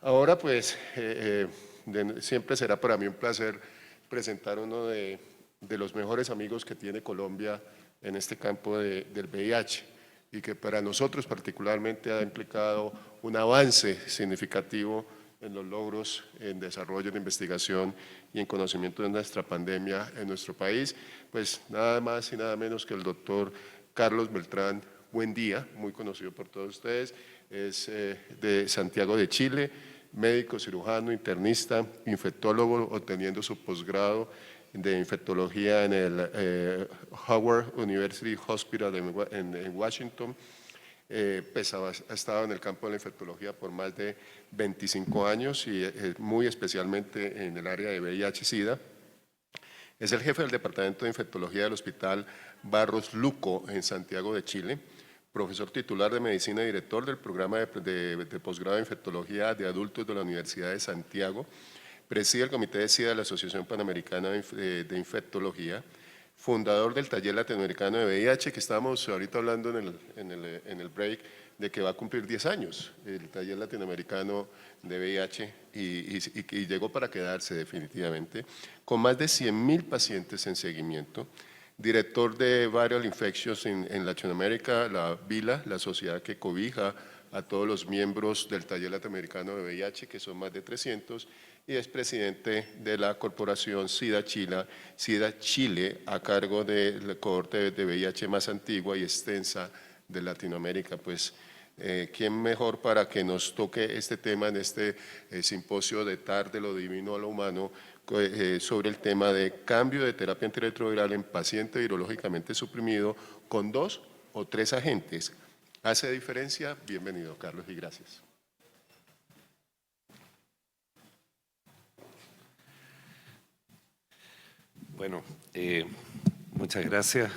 Ahora pues siempre será para mí un placer presentar uno de los mejores amigos que tiene Colombia en este campo del VIH y que para nosotros particularmente ha implicado un avance significativo en los logros en desarrollo, en investigación y en conocimiento de nuestra pandemia en nuestro país, pues nada más y nada menos que el doctor Carlos Beltrán Buendía, muy conocido por todos ustedes, es de Santiago de Chile, médico, cirujano, internista, infectólogo, obteniendo su posgrado de infectología en el Howard University Hospital en Washington. Pues ha estado en el campo de la infectología por más de 25 años y muy especialmente en el área de VIH-Sida. Es el jefe del Departamento de Infectología del Hospital Barros Luco en Santiago de Chile, profesor titular de Medicina y director del programa de posgrado de Infectología de Adultos de la Universidad de Santiago, preside el Comité de SIDA de la Asociación Panamericana de Infectología, fundador del Taller Latinoamericano de VIH, que estábamos ahorita hablando en el break, de que va a cumplir 10 años el Taller Latinoamericano de VIH y llegó para quedarse definitivamente, con más de 100.000 pacientes en seguimiento, director de Viral Infections en Latinoamérica, la VILA, la sociedad que cobija a todos los miembros del Taller Latinoamericano de VIH, que son más de 300, y es presidente de la corporación SIDA Chile, a cargo de la cohorte de VIH más antigua y extensa de Latinoamérica. Pues, ¿quién mejor para que nos toque este tema en este simposio de TAR de lo divino a lo humano sobre el tema de cambio de terapia antirretroviral en paciente virológicamente suprimido con 2 o 3 agentes? ¿Hace diferencia? Bienvenido, Carlos, y gracias. Bueno, muchas gracias.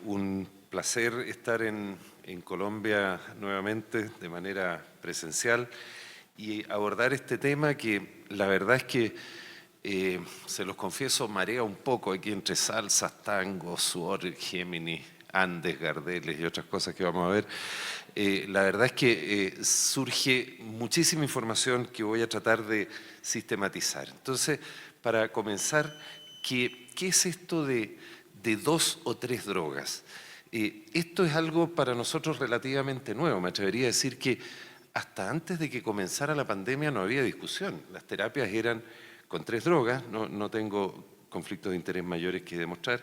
Un placer estar en Colombia nuevamente de manera presencial y abordar este tema que la verdad es que, se los confieso, marea un poco aquí entre salsas, tangos, Suor, Géminis, Andes, Gardeles y otras cosas que vamos a ver. La verdad es que surge muchísima información que voy a tratar de sistematizar. Entonces, para comenzar, ¿qué es esto de 2 o 3 drogas? Esto es algo para nosotros relativamente nuevo. Me atrevería a decir que hasta antes de que comenzara la pandemia no había discusión. Las terapias eran con 3 drogas, no tengo conflictos de interés mayores que demostrar.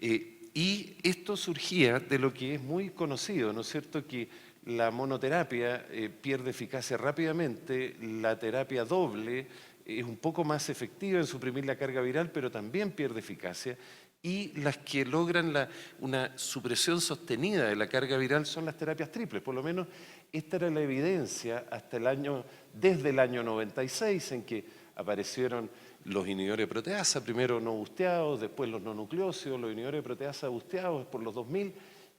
Y esto surgía de lo que es muy conocido, ¿no es cierto?, que la monoterapia pierde eficacia rápidamente, la terapia doble es un poco más efectiva en suprimir la carga viral, pero también pierde eficacia, y las que logran una supresión sostenida de la carga viral son las terapias triples. Por lo menos esta era la evidencia desde el año 96, en que aparecieron los inhibidores de proteasa, primero no busteados, después los no nucleócidos, los inhibidores de proteasa busteados por los 2000,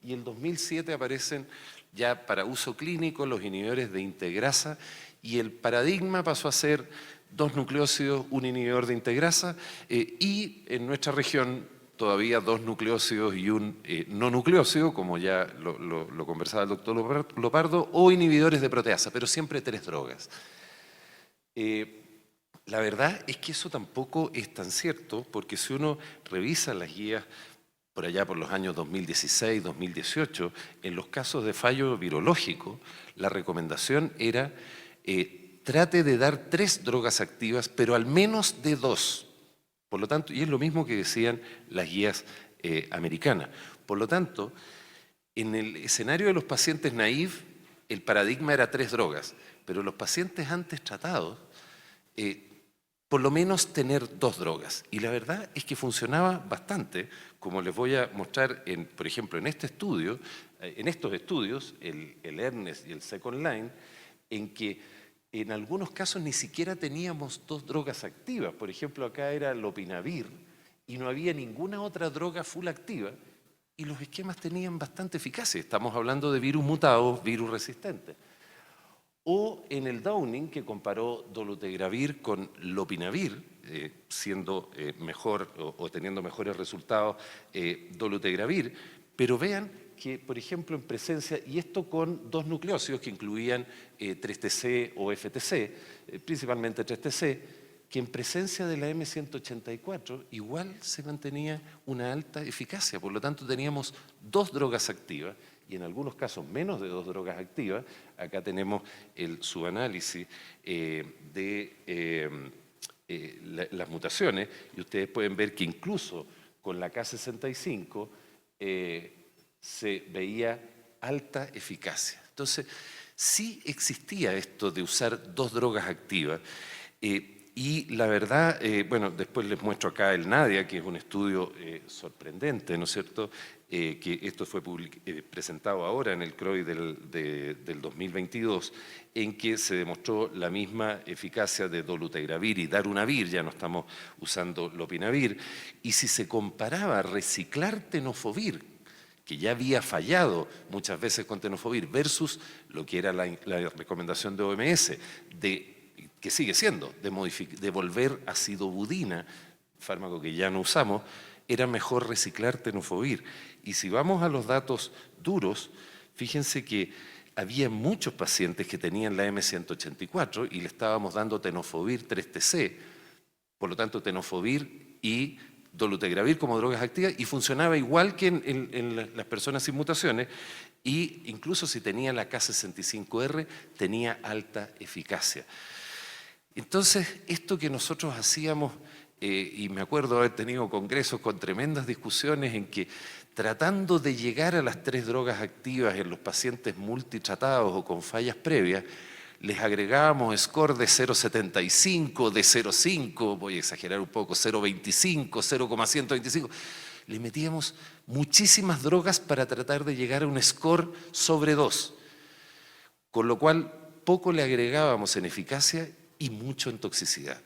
y en 2007 aparecen ya para uso clínico los inhibidores de integrasa, y el paradigma pasó a ser 2 nucleócidos, un inhibidor de integrasa, y en nuestra región todavía 2 nucleócidos y un no nucleócido, como ya lo conversaba el doctor Lopardo, o inhibidores de proteasa, pero siempre 3 drogas. La verdad es que eso tampoco es tan cierto, porque si uno revisa las guías por allá por los años 2016, 2018, en los casos de fallo virológico, la recomendación era trate de dar 3 drogas activas, pero al menos de 2. Por lo tanto, y es lo mismo que decían las guías americanas. Por lo tanto, en el escenario de los pacientes naïve, el paradigma era 3 drogas, pero los pacientes antes tratados, por lo menos tener 2 drogas. Y la verdad es que funcionaba bastante, como les voy a mostrar, por ejemplo, en estos estudios, el ERNEST y el Second Line, en que en algunos casos ni siquiera teníamos 2 drogas activas. Por ejemplo, acá era lopinavir y no había ninguna otra droga full activa, y los esquemas tenían bastante eficacia. Estamos hablando de virus mutados, virus resistentes. O en el Downing, que comparó dolutegravir con lopinavir, siendo mejor o teniendo mejores resultados dolutegravir, pero vean que, por ejemplo, en presencia, y esto con dos nucleósidos que incluían 3TC o FTC, principalmente 3TC, que en presencia de la M184 igual se mantenía una alta eficacia. Por lo tanto, teníamos dos drogas activas, y en algunos casos menos de dos drogas activas. Acá tenemos el subanálisis de las mutaciones, y ustedes pueden ver que incluso con la K65 se veía alta eficacia. Entonces, sí existía esto de usar dos drogas activas, y la verdad, bueno, después les muestro acá el NADIA, que es un estudio sorprendente, ¿no es cierto?, que esto fue presentado ahora en el CROI del 2022, en que se demostró la misma eficacia de dolutegravir y darunavir, ya no estamos usando lopinavir, y si se comparaba reciclar tenofovir, que ya había fallado muchas veces con tenofovir, versus lo que era la recomendación de OMS, que sigue siendo, de volver acidobudina, fármaco que ya no usamos, era mejor reciclar tenofovir. Y si vamos a los datos duros, fíjense que había muchos pacientes que tenían la M184 y le estábamos dando tenofovir 3TC, por lo tanto tenofovir y dolutegravir como drogas activas, y funcionaba igual que en las personas sin mutaciones, y incluso si tenía la K65R tenía alta eficacia. Entonces, esto que nosotros hacíamos, y me acuerdo haber tenido congresos con tremendas discusiones en que, tratando de llegar a las tres drogas activas en los pacientes multitratados o con fallas previas, les agregábamos score de 0,75, de 0,5, voy a exagerar un poco, 0,25, 0,125. Le metíamos muchísimas drogas para tratar de llegar a un score sobre 2, con lo cual poco le agregábamos en eficacia y mucho en toxicidad.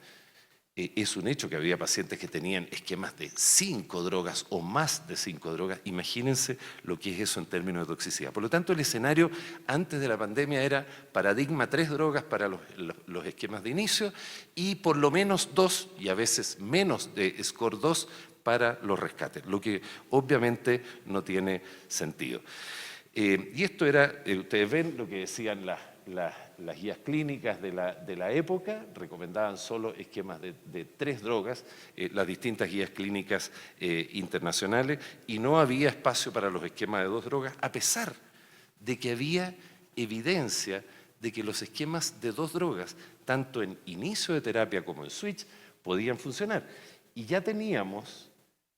Es un hecho que había pacientes que tenían esquemas de 5 drogas o más de 5 drogas. Imagínense lo que es eso en términos de toxicidad. Por lo tanto, el escenario antes de la pandemia era paradigma 3 drogas para los esquemas de inicio y por lo menos 2 y a veces menos de score 2 para los rescates, lo que obviamente no tiene sentido. Y esto era, ustedes ven lo que decían las guías clínicas de la época, recomendaban solo esquemas de 3 drogas, las distintas guías clínicas internacionales, y no había espacio para los esquemas de 2 drogas, a pesar de que había evidencia de que los esquemas de 2 drogas, tanto en inicio de terapia como en switch, podían funcionar. Y ya teníamos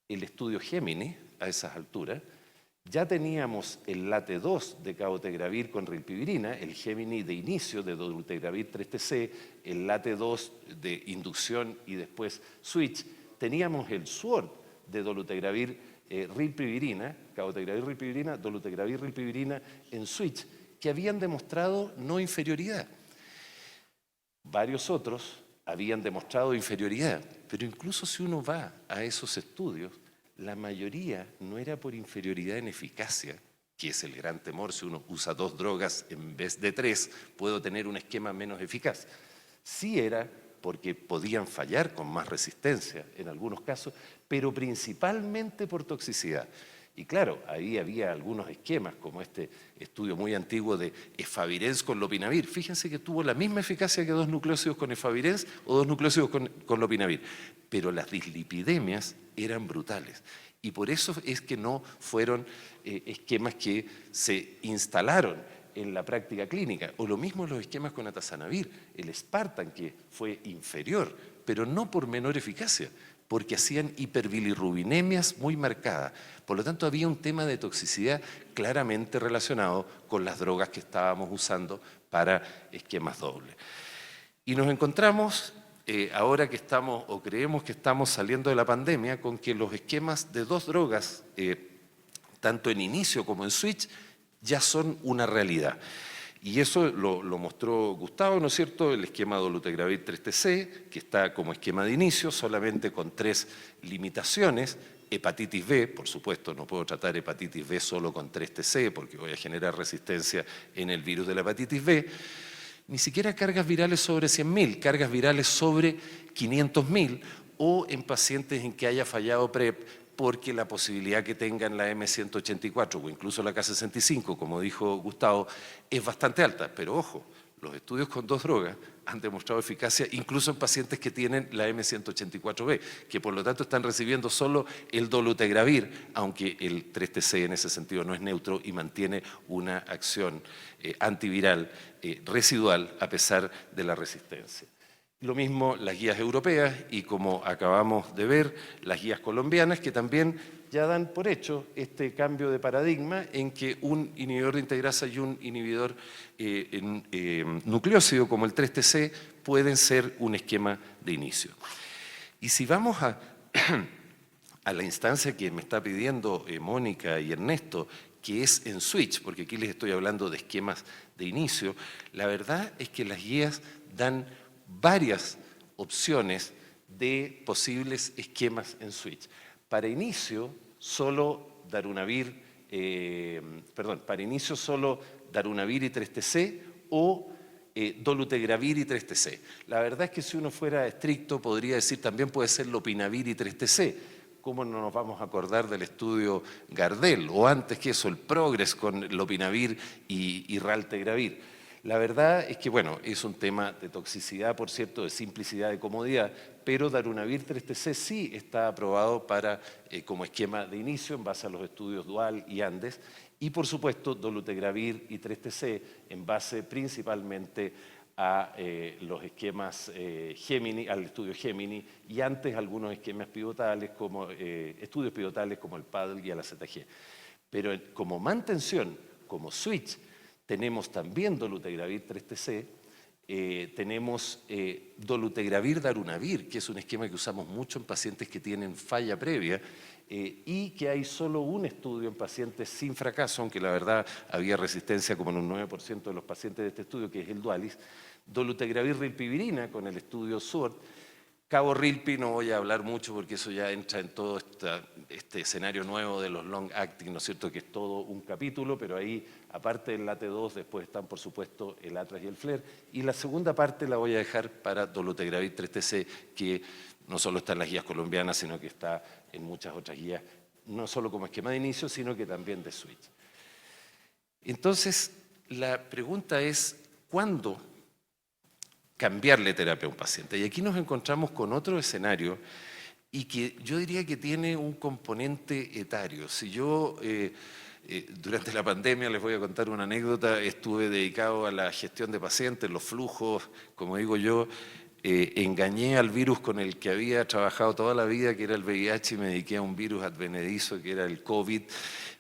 el estudio Gemini a esas alturas. Ya teníamos el LATE-2 de cabotegravir con rilpivirina, el Gemini de inicio de dolutegravir 3TC, el LATE-2 de inducción y después switch. Teníamos el SWORD de dolutegravir rilpivirina, cabotegravir rilpivirina, dolutegravir rilpivirina en switch, que habían demostrado no inferioridad. Varios otros habían demostrado inferioridad, pero incluso si uno va a esos estudios, la mayoría no era por inferioridad en eficacia, que es el gran temor. Si uno usa 2 drogas en vez de 3, puedo tener un esquema menos eficaz. Sí era porque podían fallar con más resistencia en algunos casos, pero principalmente por toxicidad. Y claro, ahí había algunos esquemas, como este estudio muy antiguo de efavirenz con lopinavir. Fíjense que tuvo la misma eficacia que 2 nucleósidos con efavirenz o 2 nucleósidos con lopinavir. Pero las dislipidemias eran brutales. Y por eso es que no fueron esquemas que se instalaron en la práctica clínica. O lo mismo los esquemas con atazanavir, el Spartan, que fue inferior, pero no por menor eficacia, porque hacían hiperbilirrubinemias muy marcadas. Por lo tanto, había un tema de toxicidad claramente relacionado con las drogas que estábamos usando para esquemas dobles. Y nos encontramos, ahora que estamos, o creemos que estamos saliendo de la pandemia, con que los esquemas de 2 drogas, tanto en inicio como en switch, ya son una realidad. Y eso lo mostró Gustavo, ¿no es cierto?, el esquema dolutegravir 3TC, que está como esquema de inicio, solamente con 3 limitaciones. Hepatitis B, por supuesto, no puedo tratar hepatitis B solo con 3TC, porque voy a generar resistencia en el virus de la hepatitis B. Ni siquiera cargas virales sobre 100.000, cargas virales sobre 500.000, o en pacientes en que haya fallado PrEP, porque la posibilidad que tengan la M184 o incluso la K65, como dijo Gustavo, es bastante alta. Pero ojo, los estudios con 2 drogas han demostrado eficacia incluso en pacientes que tienen la M184B, que por lo tanto están recibiendo solo el dolutegravir, aunque el 3TC en ese sentido no es neutro y mantiene una acción antiviral residual a pesar de la resistencia. Lo mismo las guías europeas y, como acabamos de ver, las guías colombianas, que también ya dan por hecho este cambio de paradigma en que un inhibidor de integrasa y un inhibidor nucleósido como el 3TC pueden ser un esquema de inicio. Y si vamos a la instancia que me está pidiendo Mónica y Ernesto, que es en switch, porque aquí les estoy hablando de esquemas de inicio, la verdad es que las guías dan varias opciones de posibles esquemas en switch. Para inicio, solo darunavir y 3TC o dolutegravir y 3TC. La verdad es que si uno fuera estricto podría decir también puede ser lopinavir y 3TC. ¿Cómo no nos vamos a acordar del estudio Gardel? O antes que eso, el Progress con lopinavir y raltegravir. La verdad es que, bueno, es un tema de toxicidad, por cierto, de simplicidad, de comodidad, pero darunavir 3TC sí está aprobado para, como esquema de inicio en base a los estudios Dual y Andes, y por supuesto dolutegravir y 3TC en base principalmente a los esquemas Gemini, al estudio Gemini, y antes algunos esquemas pivotales como estudios pivotales como el PADL y el AZG. Pero como mantención, como switch, tenemos también dolutegravir 3TC, tenemos dolutegravir darunavir, que es un esquema que usamos mucho en pacientes que tienen falla previa, y que hay solo un estudio en pacientes sin fracaso, aunque la verdad había resistencia como en un 9% de los pacientes de este estudio, que es el Dualis, dolutegravir rilpivirina con el estudio SWORD. Cabo Rilpi no voy a hablar mucho porque eso ya entra en todo este escenario nuevo de los long acting, ¿no es cierto?, que es todo un capítulo, pero ahí, aparte del LAT2, después están, por supuesto, el Atlas y el FLAIR. Y la segunda parte la voy a dejar para dolutegravir 3TC, que no solo está en las guías colombianas, sino que está en muchas otras guías, no solo como esquema de inicio, sino que también de switch. Entonces, la pregunta es, ¿cuándo cambiarle terapia a un paciente? Y aquí nos encontramos con otro escenario y que yo diría que tiene un componente etario. Si yo durante la pandemia, les voy a contar una anécdota, estuve dedicado a la gestión de pacientes, los flujos, como digo yo, engañé al virus con el que había trabajado toda la vida, que era el VIH, y me dediqué a un virus advenedizo que era el COVID.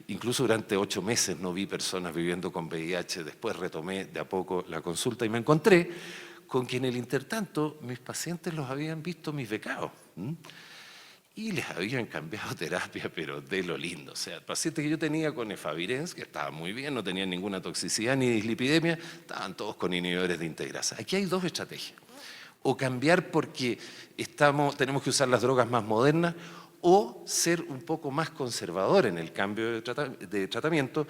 Incluso durante 8 meses no vi personas viviendo con VIH, después retomé de a poco la consulta y me encontré con que en el intertanto mis pacientes los habían visto mis becados y les habían cambiado terapia, pero de lo lindo. O sea, pacientes que yo tenía con efavirenz, que estaba muy bien, no tenían ninguna toxicidad ni dislipidemia, estaban todos con inhibidores de integrasa. Aquí hay 2 estrategias: o cambiar porque tenemos que usar las drogas más modernas, o ser un poco más conservador en el cambio de tratamiento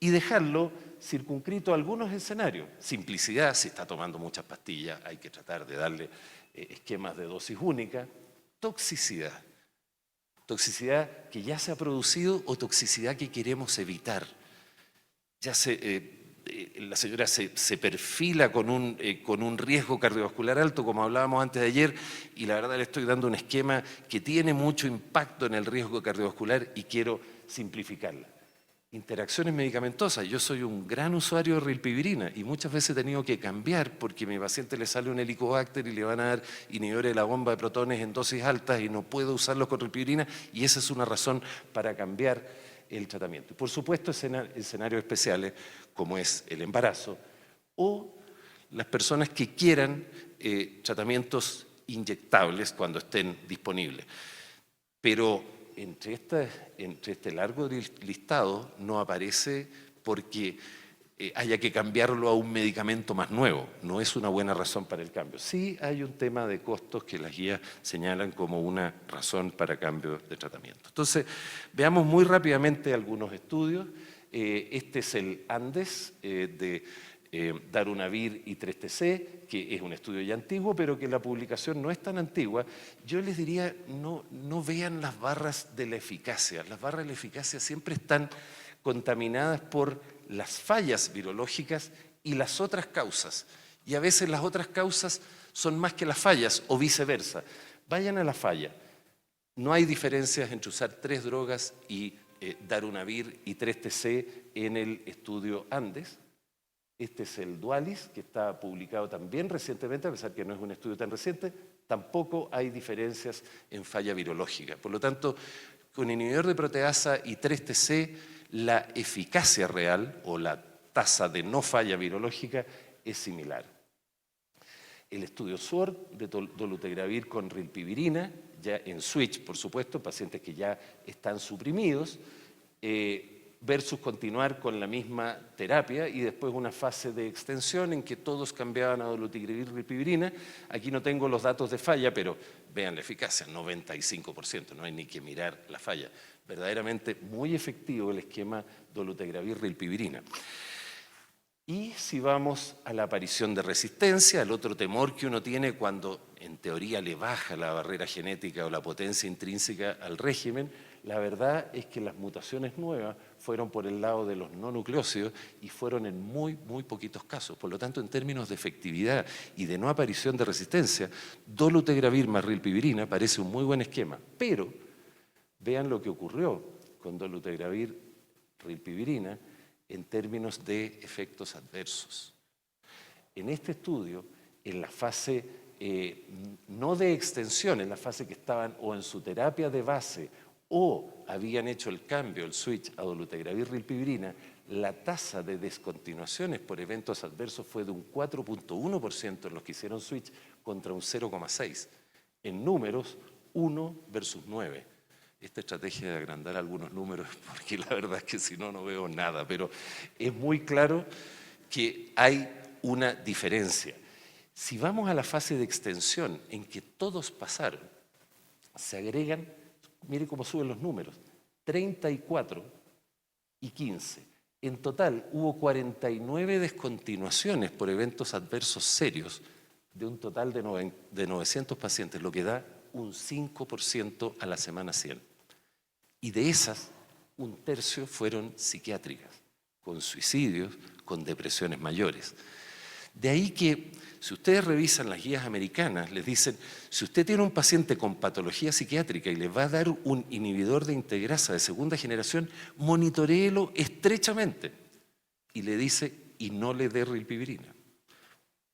y dejarlo circunscrito a algunos escenarios. Simplicidad, si está tomando muchas pastillas, hay que tratar de darle esquemas de dosis única. Toxicidad. Toxicidad que ya se ha producido o toxicidad que queremos evitar. Ya la señora se perfila con un riesgo cardiovascular alto, como hablábamos antes de ayer, y la verdad le estoy dando un esquema que tiene mucho impacto en el riesgo cardiovascular y quiero simplificarla. Interacciones medicamentosas. Yo soy un gran usuario de rilpivirina y muchas veces he tenido que cambiar porque a mi paciente le sale un helicobacter y le van a dar inhibidores de la bomba de protones en dosis altas y no puedo usarlos con rilpivirina, y esa es una razón para cambiar el tratamiento. Por supuesto, escenarios especiales como es el embarazo o las personas que quieran tratamientos inyectables cuando estén disponibles. Pero entre este largo listado no aparece porque haya que cambiarlo a un medicamento más nuevo. No es una buena razón para el cambio. Sí hay un tema de costos que las guías señalan como una razón para cambio de tratamiento. Entonces, veamos muy rápidamente algunos estudios. Este es el Andes de Darunavir y 3TC, que es un estudio ya antiguo, pero que la publicación no es tan antigua. Yo les diría, no vean las barras de la eficacia. Las barras de la eficacia siempre están contaminadas por las fallas virológicas y las otras causas. Y a veces las otras causas son más que las fallas o viceversa. Vayan a la falla. No hay diferencias entre usar 3 drogas y Darunavir y 3TC en el estudio Andes. Este es el Dualis, que está publicado también recientemente, a pesar que no es un estudio tan reciente. Tampoco hay diferencias en falla virológica. Por lo tanto, con inhibidor de proteasa y 3TC, la eficacia real o la tasa de no falla virológica es similar. El estudio SWORD de dolutegravir con rilpivirina, ya en switch, por supuesto, pacientes que ya están suprimidos, versus continuar con la misma terapia y después una fase de extensión en que todos cambiaban a dolutegravir rilpivirina. Aquí no tengo los datos de falla, pero vean la eficacia, 95%, no hay ni que mirar la falla. Verdaderamente muy efectivo el esquema dolutegravir rilpivirina. Y si vamos a la aparición de resistencia, el otro temor que uno tiene cuando en teoría le baja la barrera genética o la potencia intrínseca al régimen, la verdad es que las mutaciones nuevas fueron por el lado de los no nucleócidos y fueron en muy poquitos casos. Por lo tanto, en términos de efectividad y de no aparición de resistencia, dolutegravir más rilpivirina parece un muy buen esquema. Pero vean lo que ocurrió con dolutegravir rilpivirina en términos de efectos adversos. En este estudio, en la fase no de extensión, en la fase que estaban o en su terapia de base o habían hecho el cambio, el switch a dolutegravir rilpivirina, la tasa de descontinuaciones por eventos adversos fue de un 4.1% en los que hicieron switch contra un 0.6%. En números, 1 versus 9. Esta estrategia de agrandar algunos números, porque la verdad es que si no, no veo nada, pero es muy claro que hay una diferencia. Si vamos a la fase de extensión en que todos pasaron, se agregan, mire cómo suben los números, 34 y 15. En total hubo 49 descontinuaciones por eventos adversos serios de un total de 900 pacientes, lo que da un 5% a la semana 100. Y de esas, un tercio fueron psiquiátricas, con suicidios, con depresiones mayores. De ahí que, si ustedes revisan las guías americanas, les dicen, si usted tiene un paciente con patología psiquiátrica y le va a dar un inhibidor de integrasa de segunda generación, monitoréelo estrechamente. Y le dice, y no le dé rilpivirina.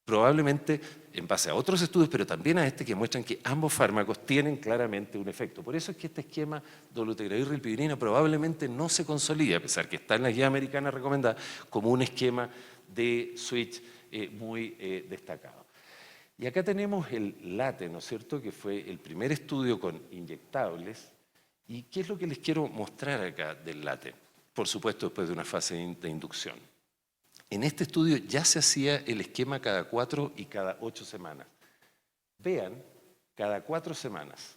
Probablemente en base a otros estudios, pero también a este que muestran que ambos fármacos tienen claramente un efecto. Por eso es que este esquema dolutegravir rilpivirina probablemente no se consolida, a pesar que está en la guía americana recomendada, como un esquema de switch muy destacado. Y acá tenemos el LATE, ¿no es cierto?, que fue el primer estudio con inyectables. ¿Y qué es lo que les quiero mostrar acá del LATE? Por supuesto, después de una fase de inducción. En este estudio ya se hacía el esquema cada 4 y cada 8 semanas. Vean, cada 4 semanas.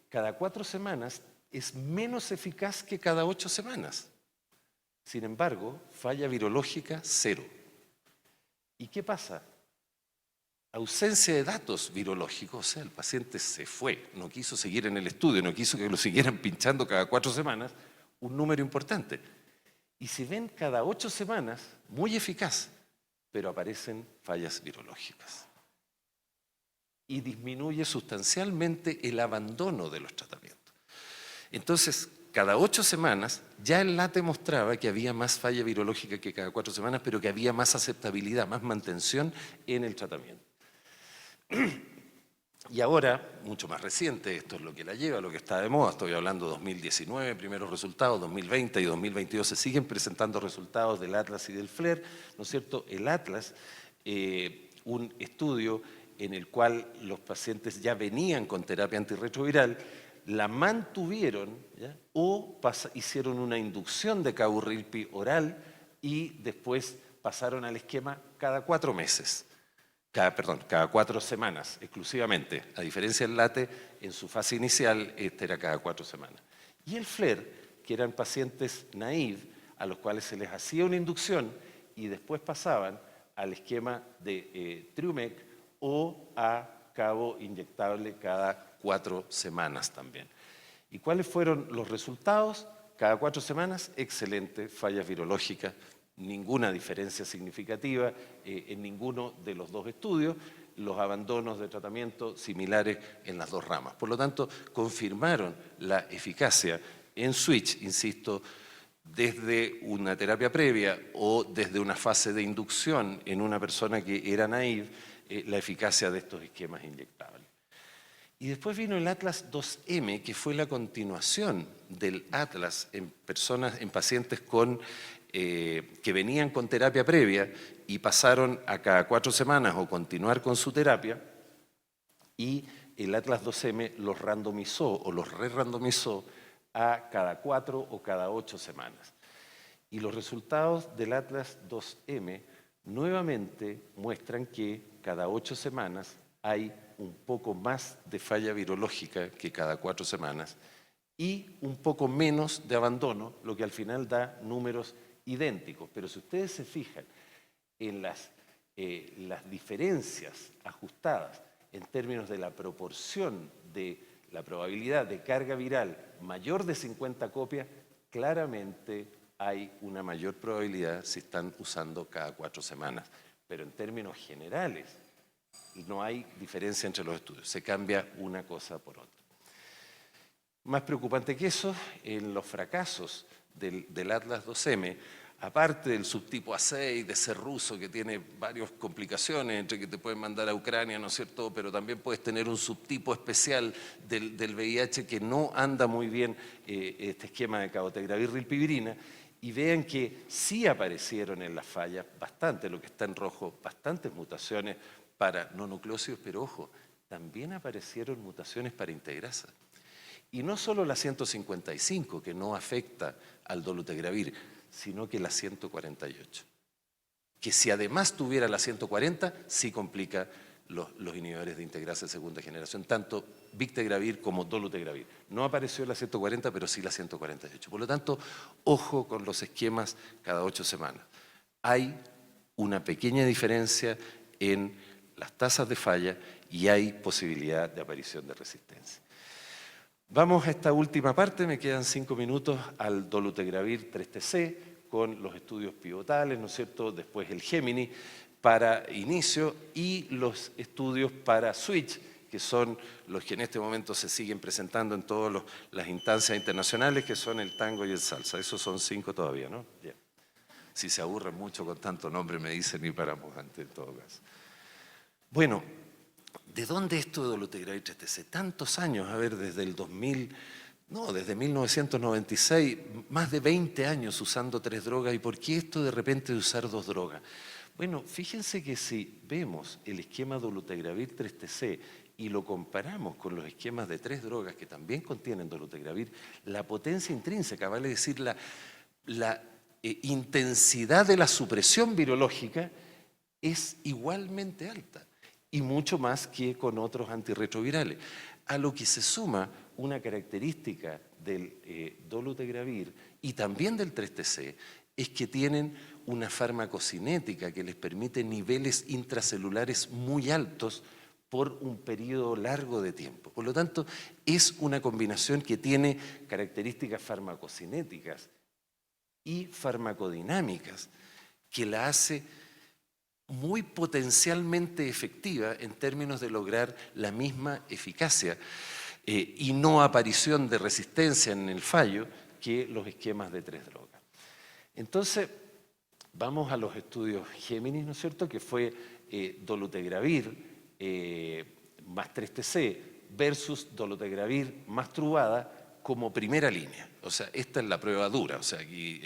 Cada 4 semanas es menos eficaz que cada 8 semanas. Sin embargo, falla virológica 0. ¿Y qué pasa? Ausencia de datos virológicos, o sea, el paciente se fue, no quiso seguir en el estudio, no quiso que lo siguieran pinchando cada 4 semanas, un número importante. Y si ven cada 8 semanas, muy eficaz, pero aparecen fallas virológicas. Y disminuye sustancialmente el abandono de los tratamientos. Entonces, cada 8 semanas, ya el LATE mostraba que había más falla virológica que cada 4 semanas, pero que había más aceptabilidad, más mantención en el tratamiento. Y ahora, mucho más reciente, esto es lo que la lleva, lo que está de moda, estoy hablando de 2019, primeros resultados, 2020 y 2022 se siguen presentando resultados del Atlas y del FLAIR, ¿no es cierto? El Atlas, un estudio en el cual los pacientes ya venían con terapia antirretroviral, la mantuvieron, ¿ya?, o hicieron una inducción de carbarilpi oral y después pasaron al esquema cada 4 meses. Cada 4 semanas exclusivamente. A diferencia del LATE, en su fase inicial, este era cada 4 semanas. Y el FLAIR, que eran pacientes naive, a los cuales se les hacía una inducción y después pasaban al esquema de Triumec o a cabo inyectable cada 4 semanas también. ¿Y cuáles fueron los resultados? Cada 4 semanas, excelente, fallas virológicas, ninguna diferencia significativa en ninguno de los dos estudios, los abandonos de tratamiento similares en las dos ramas. Por lo tanto, confirmaron la eficacia en switch, insisto, desde una terapia previa o desde una fase de inducción en una persona que era naive, la eficacia de estos esquemas inyectables. Y después vino el Atlas 2M, que fue la continuación del Atlas en personas, en pacientes que venían con terapia previa y pasaron a cada 4 semanas o continuar con su terapia, y el Atlas 2M los randomizó o los re-randomizó a cada 4 o cada 8 semanas. Y los resultados del Atlas 2M nuevamente muestran que cada 8 semanas hay un poco más de falla virológica que cada 4 semanas y un poco menos de abandono, lo que al final da números idénticos. Pero si ustedes se fijan en las diferencias ajustadas en términos de la proporción de la probabilidad de carga viral mayor de 50 copias, claramente hay una mayor probabilidad si están usando cada 4 semanas. Pero en términos generales, no hay diferencia entre los estudios, se cambia una cosa por otra. Más preocupante que eso, en los fracasos del Atlas 2M, aparte del subtipo A6, de ser ruso, que tiene varias complicaciones, entre que te pueden mandar a Ucrania, ¿no es cierto?, pero también puedes tener un subtipo especial del VIH que no anda muy bien este esquema de cabotegravir rilpivirina, y vean que sí aparecieron en las fallas bastante, lo que está en rojo, bastantes mutaciones para no nucleócidos, pero ojo, también aparecieron mutaciones para integrasa. Y no solo la 155, que no afecta al dolutegravir, sino que la 148. Que si además tuviera la 140, sí complica los inhibidores de integrasa de segunda generación, tanto victegravir como dolutegravir. No apareció la 140, pero sí la 148. Por lo tanto, ojo con los esquemas cada 8 semanas. Hay una pequeña diferencia en las tasas de falla y hay posibilidad de aparición de resistencia. Vamos a esta última parte, me quedan 5 minutos, al dolutegravir 3TC con los estudios pivotales, ¿no es cierto? Después el Gemini para inicio y los estudios para switch, que son los que en este momento se siguen presentando en todas las instancias internacionales, que son el tango y el salsa. Esos son 5 todavía, ¿no? Yeah. Si se aburren mucho con tanto nombre, me dicen y paramos antes en todo caso. Bueno, ¿de dónde esto de dolutegravir 3TC? Tantos años, a ver, desde el 2000, no, desde 1996, más de 20 años usando 3 drogas. ¿Y por qué esto de repente de usar 2 drogas? Bueno, fíjense que si vemos el esquema dolutegravir 3TC y lo comparamos con los esquemas de 3 drogas que también contienen dolutegravir, la potencia intrínseca, vale decir, la intensidad de la supresión virológica es igualmente alta y mucho más que con otros antirretrovirales. A lo que se suma una característica del dolutegravir y también del 3TC es que tienen una farmacocinética que les permite niveles intracelulares muy altos por un periodo largo de tiempo. Por lo tanto, es una combinación que tiene características farmacocinéticas y farmacodinámicas que la hace muy potencialmente efectiva en términos de lograr la misma eficacia y no aparición de resistencia en el fallo que los esquemas de 3 drogas. Entonces, vamos a los estudios Géminis, ¿no es cierto?, que fue dolutegravir más 3TC versus dolutegravir más Truvada como primera línea. O sea, esta es la prueba dura. O sea, aquí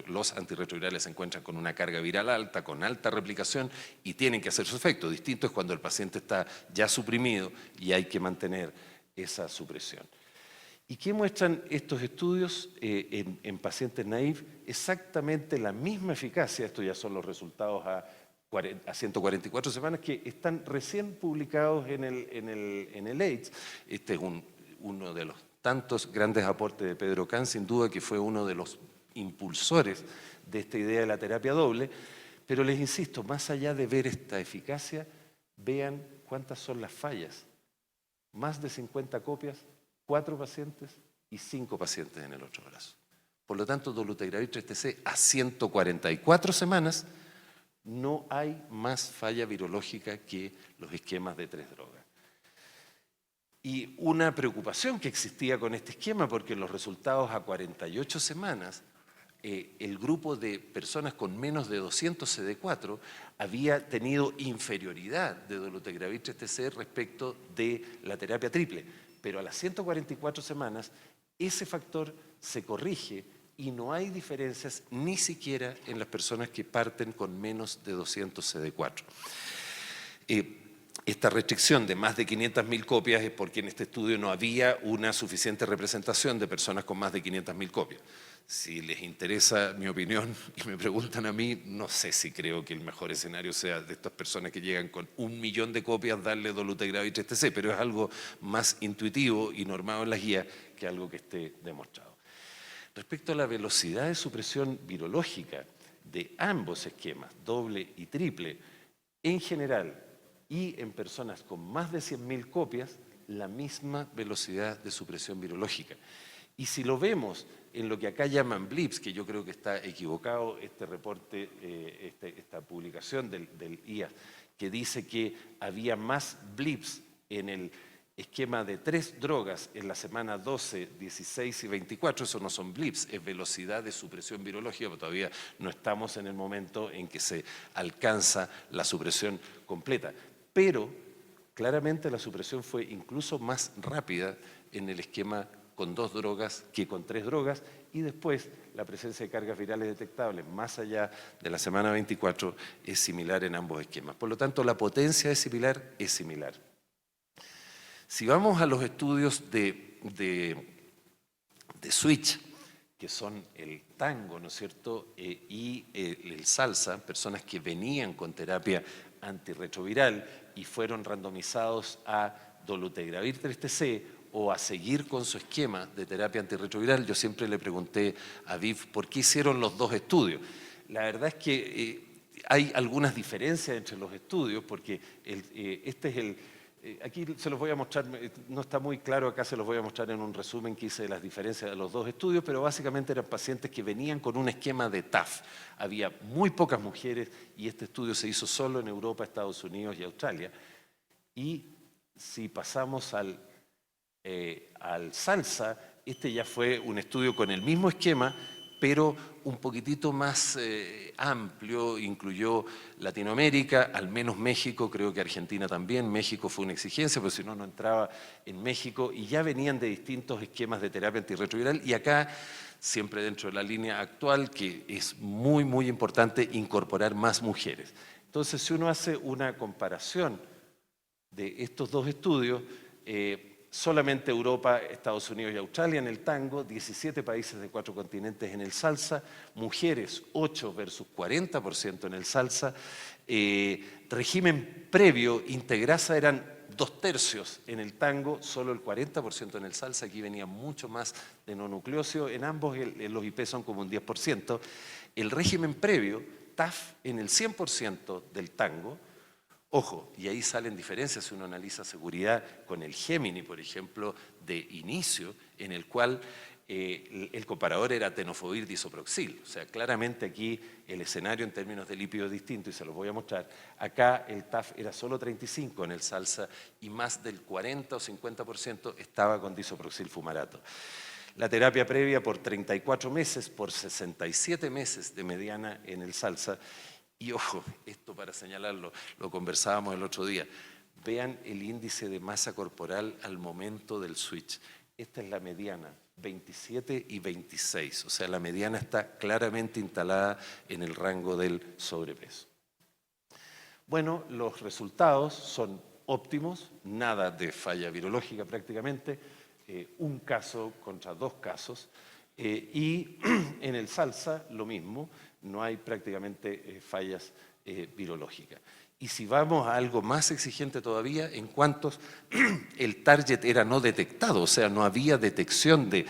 los antirretrovirales se encuentran con una carga viral alta, con alta replicación y tienen que hacer su efecto. Distinto es cuando el paciente está ya suprimido y hay que mantener esa supresión. ¿Y qué muestran estos estudios en pacientes naïve? Exactamente la misma eficacia. Estos ya son los resultados a 144 semanas que están recién publicados en el AIDS. Este es uno de los tantos grandes aportes de Pedro Kahn, sin duda que fue uno de los impulsores de esta idea de la terapia doble, pero les insisto, más allá de ver esta eficacia, vean cuántas son las fallas. Más de 50 copias, 4 pacientes y 5 pacientes en el otro brazo. Por lo tanto, dolutegravir 3TC a 144 semanas, no hay más falla virológica que los esquemas de 3 drogas. Y una preocupación que existía con este esquema, porque los resultados a 48 semanas, el grupo de personas con menos de 200 CD4 había tenido inferioridad de dolutegravir 3TC respecto de la terapia triple. Pero a las 144 semanas, ese factor se corrige y no hay diferencias ni siquiera en las personas que parten con menos de 200 CD4. Esta restricción de más de 500.000 copias es porque en este estudio no había una suficiente representación de personas con más de 500.000 copias. Si les interesa mi opinión y me preguntan a mí, no sé si creo que el mejor escenario sea de estas personas que llegan con 1 millón de copias darle dolutegravir 3TC, pero es algo más intuitivo y normado en las guías que algo que esté demostrado. Respecto a la velocidad de supresión virológica de ambos esquemas, doble y triple, en general y en personas con más de 100.000 copias, la misma velocidad de supresión virológica. Y si lo vemos en lo que acá llaman blips, que yo creo que está equivocado este reporte, esta publicación del IAS, que dice que había más blips en el esquema de 3 drogas en la semana 12, 16 y 24, eso no son blips, es velocidad de supresión virológica, pero todavía no estamos en el momento en que se alcanza la supresión completa. Pero claramente la supresión fue incluso más rápida en el esquema con 2 drogas que con 3 drogas, y después la presencia de cargas virales detectables más allá de la semana 24 es similar en ambos esquemas. Por lo tanto, la potencia es similar, es similar. Si vamos a los estudios de switch, que son el tango, ¿no es cierto?, y el salsa, personas que venían con terapia antirretroviral y fueron randomizados a dolutegravir 3TC o a seguir con su esquema de terapia antirretroviral, yo siempre le pregunté a Viv por qué hicieron los 2 estudios. La verdad es que hay algunas diferencias entre los estudios, porque este es el... Aquí se los voy a mostrar, no está muy claro, acá se los voy a mostrar en un resumen que hice de las diferencias de los 2 estudios, pero básicamente eran pacientes que venían con un esquema de TAF. Había muy pocas mujeres y este estudio se hizo solo en Europa, Estados Unidos y Australia. Y si pasamos al salsa, este ya fue un estudio con el mismo esquema, pero un poquitito más amplio, incluyó Latinoamérica, al menos México, creo que Argentina también, México fue una exigencia, pero si no, no entraba en México, y ya venían de distintos esquemas de terapia antirretroviral, y acá, siempre dentro de la línea actual, que es muy, muy importante incorporar más mujeres. Entonces, si uno hace una comparación de estos 2 estudios, solamente Europa, Estados Unidos y Australia en el tango, 17 países de 4 continentes en el salsa, mujeres 8 versus 40% en el salsa, régimen previo, integrasa eran 2/3 en el tango, solo el 40% en el salsa, aquí venía mucho más de no nucleócido, en ambos los IP son como un 10%, el régimen previo, TAF en el 100% del tango. Ojo, y ahí salen diferencias si uno analiza seguridad con el Gemini, por ejemplo, de inicio, en el cual el comparador era tenofovir disoproxil. O sea, claramente aquí el escenario en términos de lípido es distinto y se los voy a mostrar. Acá el TAF era solo 35 en el salsa y más del 40 o 50% estaba con disoproxil fumarato. La terapia previa por 34 meses, por 67 meses de mediana en el salsa. Y ojo, esto para señalarlo, lo conversábamos el otro día, vean el índice de masa corporal al momento del switch. Esta es la mediana, 27 y 26, o sea, la mediana está claramente instalada en el rango del sobrepeso. Bueno, los resultados son óptimos, nada de falla virológica prácticamente, un caso contra 2 casos, y en el salsa lo mismo, no hay prácticamente fallas virológicas. Y si vamos a algo más exigente todavía, en cuantos el target era no detectado, o sea, no había detección de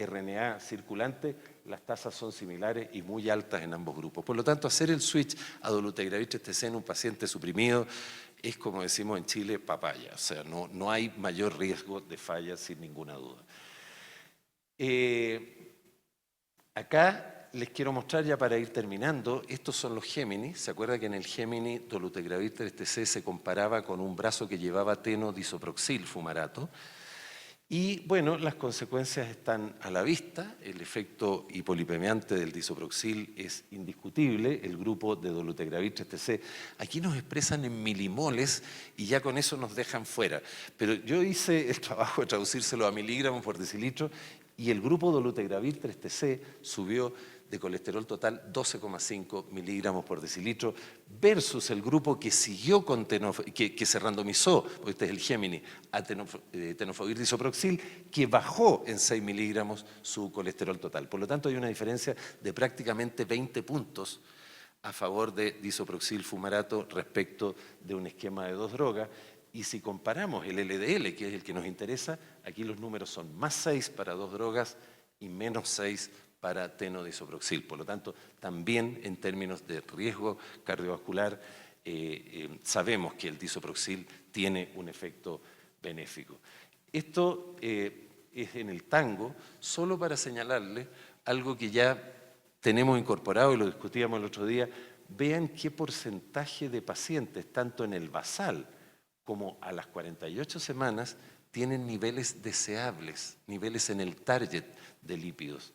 RNA circulante, las tasas son similares y muy altas en ambos grupos. Por lo tanto, hacer el switch a dolutegravir 3TC en un paciente suprimido es, como decimos en Chile, papaya. O sea, no hay mayor riesgo de falla sin ninguna duda. Acá les quiero mostrar ya para ir terminando, estos son los Gemini. ¿Se acuerda que en el Gemini dolutegravir 3TC se comparaba con un brazo que llevaba tenodisoproxil fumarato? Y bueno, las consecuencias están a la vista, el efecto hipolipemiante del disoproxil es indiscutible, el grupo de dolutegravir 3TC, aquí nos expresan en milimoles y ya con eso nos dejan fuera. Pero yo hice el trabajo de traducírselo a miligramos por decilitro y el grupo dolutegravir 3TC subió de colesterol total 12,5 miligramos por decilitro versus el grupo que siguió con que se randomizó, porque este es el Gemini, a tenofovir disoproxil, que bajó en 6 miligramos su colesterol total. Por lo tanto, hay una diferencia de prácticamente 20 puntos a favor de disoproxil fumarato respecto de un esquema de 2 drogas. Y si comparamos el LDL, que es el que nos interesa, aquí los números son más 6 para 2 drogas y menos 6 para tenodisoproxil. Por lo tanto, también en términos de riesgo cardiovascular, sabemos que el disoproxil tiene un efecto benéfico. Esto es en el TANGO, solo para señalarle algo que ya tenemos incorporado y lo discutíamos el otro día. Vean qué porcentaje de pacientes, tanto en el basal como a las 48 semanas, tienen niveles deseables, niveles en el target de lípidos.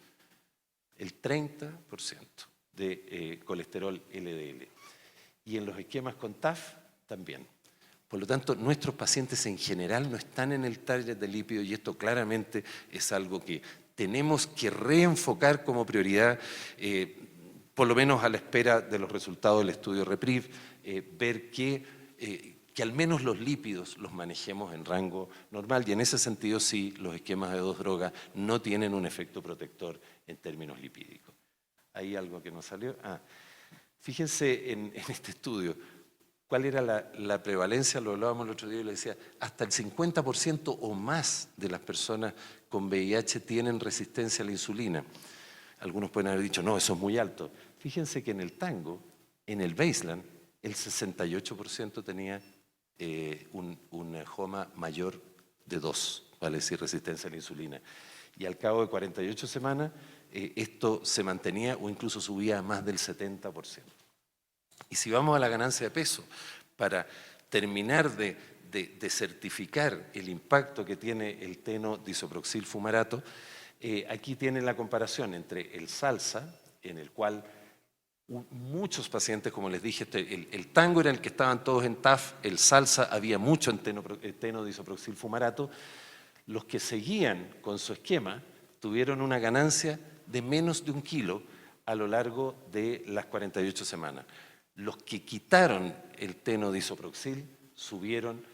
El 30% de colesterol LDL. Y en los esquemas con TAF también. Por lo tanto, nuestros pacientes en general no están en el target de lípidos y esto claramente es algo que tenemos que reenfocar como prioridad, por lo menos a la espera de los resultados del estudio REPRIV, ver que al menos los lípidos los manejemos en rango normal y en ese sentido sí, los esquemas de 2 drogas no tienen un efecto protector en términos lipídicos. ¿Hay algo que nos salió? Fíjense en este estudio, ¿cuál era la prevalencia? Lo hablábamos el otro día y le decía, hasta el 50% o más de las personas con VIH tienen resistencia a la insulina. Algunos pueden haber dicho, no, eso es muy alto. Fíjense que en el TANGO, en el baseline, el 68% tenía un HOMA mayor de 2, vale decir resistencia a la insulina. Y al cabo de 48 semanas esto se mantenía o incluso subía a más del 70%. Y si vamos a la ganancia de peso, para terminar de certificar el impacto que tiene el tenodisoproxil fumarato, aquí tienen la comparación entre el SALSA, en el cual muchos pacientes, como les dije, el TANGO era el que estaban todos en TAF, el SALSA había mucho en tenodisoproxil fumarato. Los que seguían con su esquema tuvieron una ganancia de menos de 1 kilo a lo largo de las 48 semanas. Los que quitaron el tenodisoproxil subieron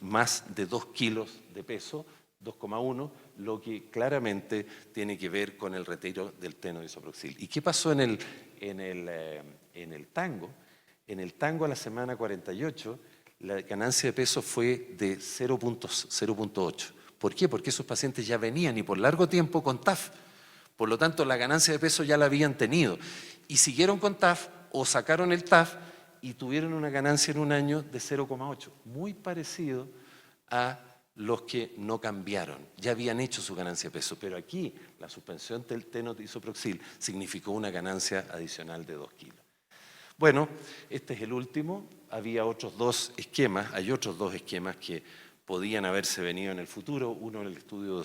más de 2 kilos de peso, 2,1, lo que claramente tiene que ver con el retiro del tenodisoproxil. ¿Y qué pasó en el TANGO? En el TANGO a la semana 48, la ganancia de peso fue de 0,8. ¿Por qué? Porque esos pacientes ya venían y por largo tiempo con TAF. Por lo tanto, la ganancia de peso ya la habían tenido. Y siguieron con TAF o sacaron el TAF y tuvieron una ganancia en un año de 0,8. Muy parecido a los que no cambiaron, ya habían hecho su ganancia de peso, pero aquí la suspensión del tenodisoproxil significó una ganancia adicional de 2 kilos. Bueno, este es el último, había otros 2 esquemas, hay otros 2 esquemas que podían haberse venido en el futuro, uno en el estudio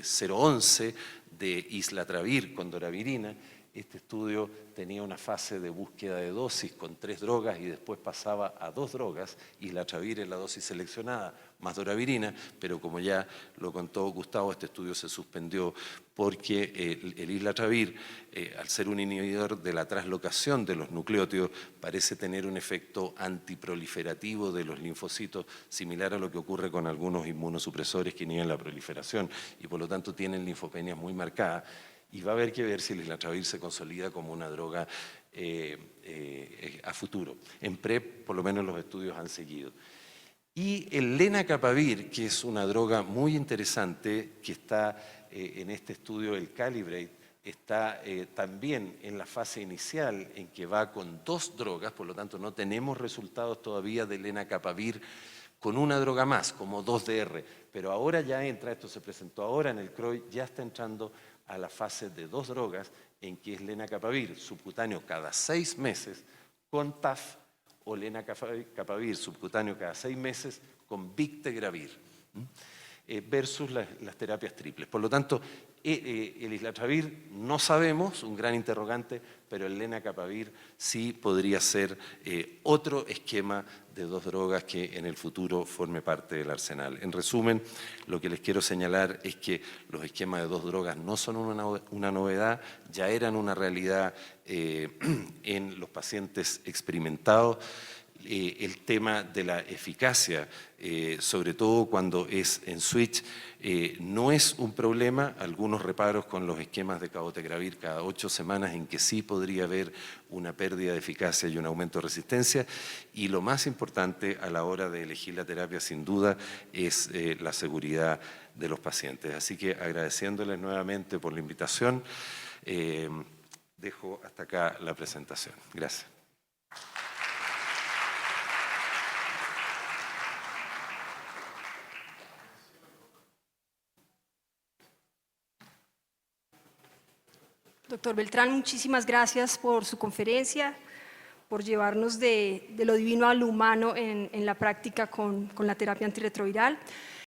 011 de islatravir con doravirina. Este estudio tenía una fase de búsqueda de dosis con 3 drogas y después pasaba a 2 drogas, islatravir en la dosis seleccionada más doravirina, pero como ya lo contó Gustavo, este estudio se suspendió porque el islatravir, al ser un inhibidor de la traslocación de los nucleótidos, parece tener un efecto antiproliferativo de los linfocitos, similar a lo que ocurre con algunos inmunosupresores que inhiben la proliferación y por lo tanto tienen linfopenias muy marcadas. Y va a haber que ver si el islatravir se consolida como una droga a futuro. En PrEP, por lo menos los estudios han seguido. Y el lenacapavir, que es una droga muy interesante, que está en este estudio, el Calibrate, está también en la fase inicial en que va con 2 drogas, por lo tanto no tenemos resultados todavía de lenacapavir con una droga más, como 2DR, pero ahora ya entra, esto se presentó ahora en el CROI, ya está entrando a la fase de 2 drogas en que es lenacapavir subcutáneo cada 6 meses con TAF o lenacapavir subcutáneo cada 6 meses con Victegravir versus las terapias triples. Por lo tanto, el islatravir no sabemos, un gran interrogante, pero el lenacapavir sí podría ser otro esquema de 2 drogas que en el futuro forme parte del arsenal. En resumen, lo que les quiero señalar es que los esquemas de 2 drogas no son una novedad, ya eran una realidad en los pacientes experimentados. El tema de la eficacia, sobre todo cuando es en switch, no es un problema. Algunos reparos con los esquemas de cabotegravir cada 8 semanas en que sí podría haber una pérdida de eficacia y un aumento de resistencia. Y lo más importante a la hora de elegir la terapia, sin duda, es la seguridad de los pacientes. Así que agradeciéndoles nuevamente por la invitación, dejo hasta acá la presentación. Gracias. Doctor Beltrán, muchísimas gracias por su conferencia, por llevarnos de lo divino a lo humano en la práctica con la terapia antirretroviral.